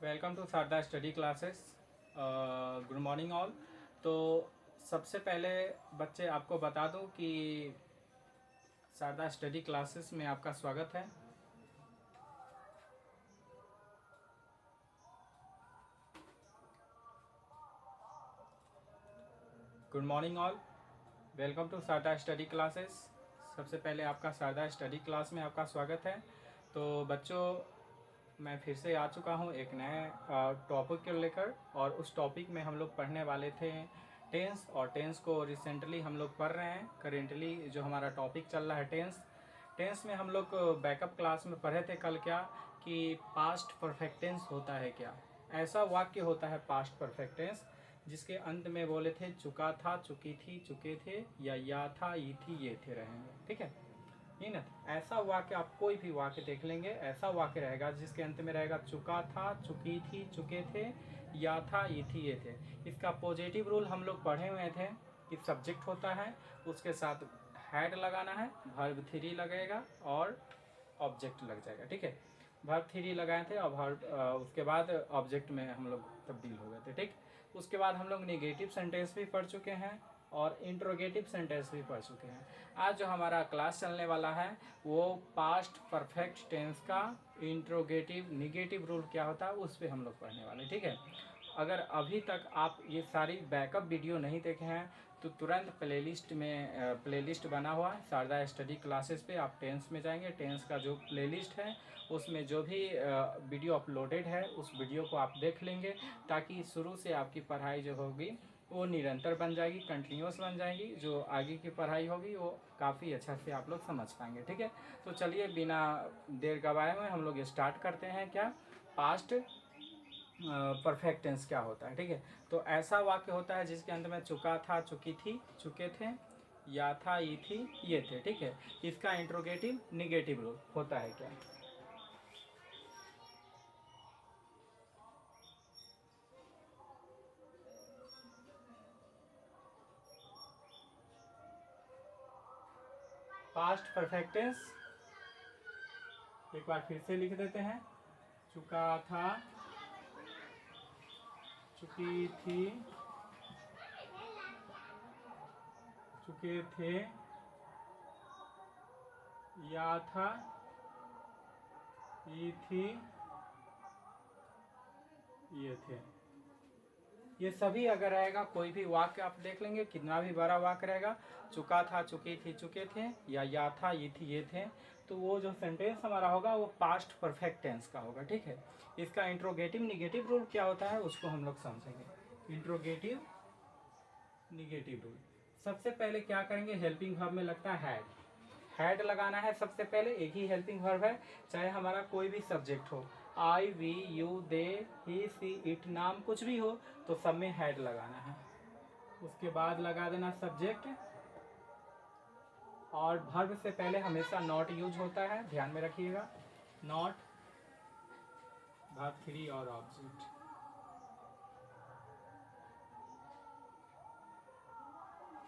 Welcome to Sharda study classes. Good morning all. तो सबसे पहले बच्चे आपको बता दूं कि शारदा स्टडी क्लासेस में आपका स्वागत है। Good morning all, welcome to Sharda study classes. सबसे पहले आपका शारदा स्टडी क्लास में आपका स्वागत है। तो बच्चों, मैं फिर से आ चुका हूँ एक नए टॉपिक को लेकर, और उस टॉपिक में हम लोग पढ़ने वाले थे टेंस, और टेंस को रिसेंटली हम लोग पढ़ रहे हैं। करेंटली जो हमारा टॉपिक चल रहा है टेंस में हम लोग बैकअप क्लास में पढ़े थे कल क्या कि पास्ट परफेक्ट टेंस होता है क्या। ऐसा वाक्य होता है पास्ट परफेक्ट टेंस जिसके अंत में बोले थे चुका था, चुकी थी, चुके थे, या था, ये थी, ये थे रहेंगे। ठीक है, नहीं ना। ऐसा वाक्य आप कोई भी वाक्य देख लेंगे, ऐसा वाक्य रहेगा जिसके अंत में रहेगा चुका था, चुकी थी, चुके थे, या था, ये थी, ये थे। इसका पॉजिटिव रूल हम लोग पढ़े हुए थे कि सब्जेक्ट होता है, उसके साथ हैड लगाना है, वर्ब थ्री लगेगा और ऑब्जेक्ट लग जाएगा। ठीक है, वर्ब थ्री लगाए थे और वर्ब उसके बाद ऑब्जेक्ट में हम लोग तब्दील हो गए थे। ठीक, उसके बाद हम लोग नेगेटिव सेंटेंस भी पढ़ चुके हैं और इंट्रोगेटिव सेंटेंस भी पढ़ चुके हैं। आज जो हमारा क्लास चलने वाला है वो पास्ट परफेक्ट टेंस का इंट्रोगेटिव निगेटिव रूल क्या होता है उस पर हम लोग पढ़ने वाले। ठीक है, अगर अभी तक आप ये सारी बैकअप वीडियो नहीं देखे हैं तो तुरंत प्लेलिस्ट बना हुआ है शारदा स्टडी क्लासेस पे। आप टेंस में जाएंगे, टेंस का जो प्लेलिस्ट है उसमें जो भी वीडियो अपलोडेड है उस वीडियो को आप देख लेंगे, ताकि शुरू से आपकी पढ़ाई जो होगी वो निरंतर बन जाएगी, कंटिन्यूस बन जाएगी। जो आगे की पढ़ाई होगी वो काफ़ी अच्छा से आप लोग समझ पाएंगे। ठीक है, तो चलिए बिना देर गवाए हुए हम लोग स्टार्ट करते हैं। क्या पास्ट परफेक्ट टेंस क्या होता है। ठीक है, तो ऐसा वाक्य होता है जिसके अंत में चुका था, चुकी थी, चुके थे, या था, ये थी, ये थे। ठीक है, इसका इंट्रोगेटिव निगेटिव रूल होता है क्या। पास्ट परफेक्ट टेंस एक बार फिर से लिख देते हैं। चुका था, चुकी थी, चुके थे, या था, ये थी, ये थे। ये सभी अगर रहेगा, कोई भी वाक्य आप देख लेंगे, कितना भी बड़ा वाक्य रहेगा, चुका था, चुकी थी, चुके थे, या था, ये थी, ये थे, तो वो जो सेंटेंस हमारा होगा वो पास्ट परफेक्ट टेंस का होगा। ठीक है, इसका इंट्रोगेटिव निगेटिव रूल क्या होता है उसको हम लोग समझेंगे। इंट्रोगेटिव निगेटिव रूल सबसे पहले क्या करेंगे, हेल्पिंग वर्ब में लगता है हैड लगाना है। सबसे पहले एक ही हेल्पिंग वर्ब है, चाहे हमारा कोई भी सब्जेक्ट हो, I, we, you, they, he, she, it, नाम कुछ भी हो, तो सब में हैड लगाना है। उसके बाद लगा देना सब्जेक्ट, और वर्ब से पहले हमेशा नॉट यूज होता है, ध्यान में रखिएगा। नॉट, वर्ब थ्री और ऑब्जेक्ट।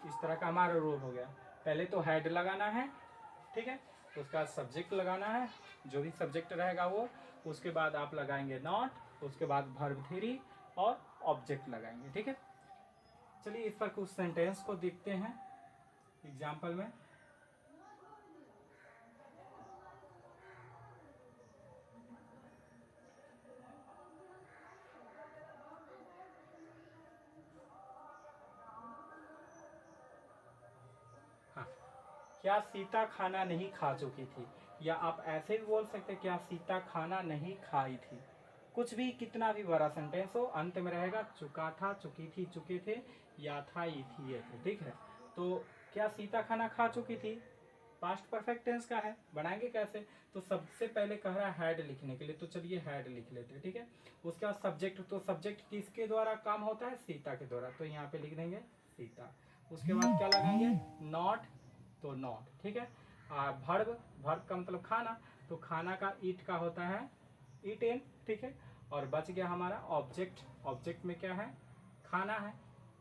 इस तरह का हमारा रूल हो गया। पहले तो हेड लगाना है, ठीक है, उसका सब्जेक्ट लगाना है, जो भी सब्जेक्ट रहेगा वो, उसके बाद आप लगाएंगे नॉट, उसके बाद वर्ब थ्री और ऑब्जेक्ट लगाएंगे। ठीक है, चलिए इस पर कुछ सेंटेंस को देखते हैं एग्जाम्पल में। हाँ, क्या सीता खाना नहीं खा चुकी थी, या आप ऐसे भी बोल सकते हैं क्या सीता खाना नहीं खाई थी। कुछ भी, कितना भी बड़ा सेंटेंस हो, अंत में रहेगा चुका था, चुकी थी, चुके थे, या था, ये थी, ये थे। ठीक है, तो क्या सीता खाना खा चुकी थी, पास्ट परफेक्ट टेंस का है, बनाएंगे कैसे। तो सबसे पहले कह रहा है हैड लिखने के लिए, तो चलिए हैड लिख लेते हैं। ठीक है, उसका सब्जेक्ट, तो सब्जेक्ट किसके द्वारा काम होता है, सीता के द्वारा, तो यहाँ पे लिख देंगे सीता। उसके बाद क्या लगाएंगे, नॉट, तो नॉट। ठीक है, भर्ब, भर्ब का मतलब खाना, तो खाना का ईट का होता है ईटेन। ठीक है, और बच गया हमारा ऑब्जेक्ट, ऑब्जेक्ट में क्या है, खाना है,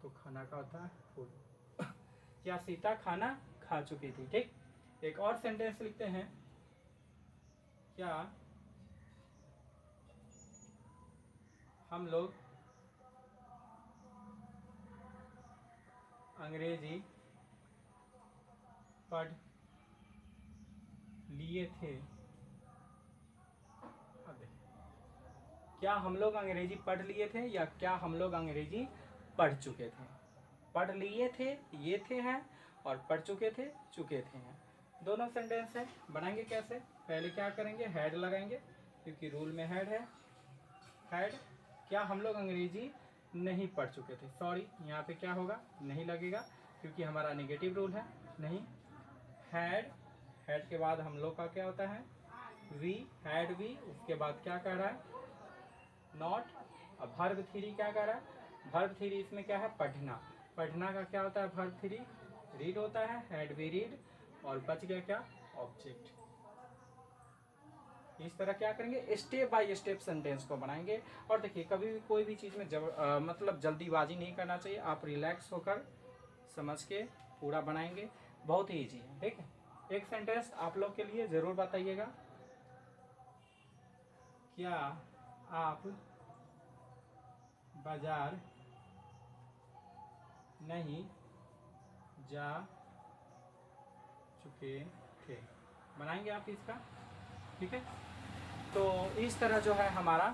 तो खाना का होता है फूड। क्या सीता खाना खा चुकी थी। ठीक, एक और सेंटेंस लिखते हैं, क्या हम लोग अंग्रेजी पढ़ लिए थे। अब देखिए, क्या हम लोग अंग्रेजी पढ़ लिए थे या क्या हम लोग अंग्रेजी पढ़ चुके थे। पढ़ लिए थे ये थे हैं और पढ़ चुके थे चुके थे हैं। दोनों सेंटेंस है। बनाएंगे कैसे? पहले क्या करेंगे, हेड लगाएंगे क्योंकि रूल में हेड है। हेड, क्या हम लोग अंग्रेजी नहीं पढ़ चुके थे। सॉरी, यहाँ पे क्या होगा, नहीं लगेगा क्योंकि हमारा नेगेटिव रूल है। नहीं, हैड, हैड के बाद हम लोग का क्या होता है, वी, हैड वी। उसके बाद क्या कर रहा है, नॉट। अब वर्ब थ्री क्या कर रहा है, वर्ब थ्री इसमें क्या है, पढ़ना। पढ़ना का क्या होता है, वर्ब थ्री रीड होता है, हैड वी रीड। और बच गया क्या, ऑब्जेक्ट। इस तरह क्या करेंगे, स्टेप बाय स्टेप सेंटेंस को बनाएंगे। और देखिए, कभी भी कोई भी चीज़ में मतलब जल्दीबाजी नहीं करना चाहिए। आप रिलैक्स होकर समझ के पूरा बनाएंगे। बहुत ही ईजी है, ठीक है। एक सेंटेंस आप लोग के लिए ज़रूर बताइएगा, क्या आप बाजार नहीं जा चुके थे। बनाएंगे आप इसका, ठीक है। तो इस तरह जो है हमारा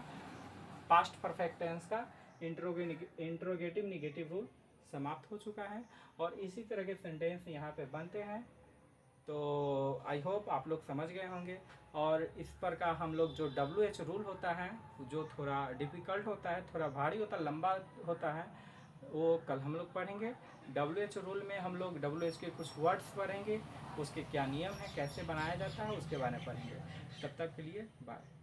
पास्ट परफेक्ट टेंस का इंट्रोगेटिव निगेटिव रूल समाप्त हो चुका है। और इसी तरह के सेंटेंस यहाँ पे बनते हैं। तो आई होप आप लोग समझ गए होंगे। और इस पर का हम लोग जो WH रूल होता है, जो थोड़ा डिफ़िकल्ट होता है, थोड़ा भारी होता है, लंबा होता है, वो कल हम लोग पढ़ेंगे। WH रूल में हम लोग WH के कुछ वर्ड्स पढ़ेंगे, उसके क्या नियम है, कैसे बनाया जाता है, उसके बारे में पढ़ेंगे। तब तक के लिए बाय।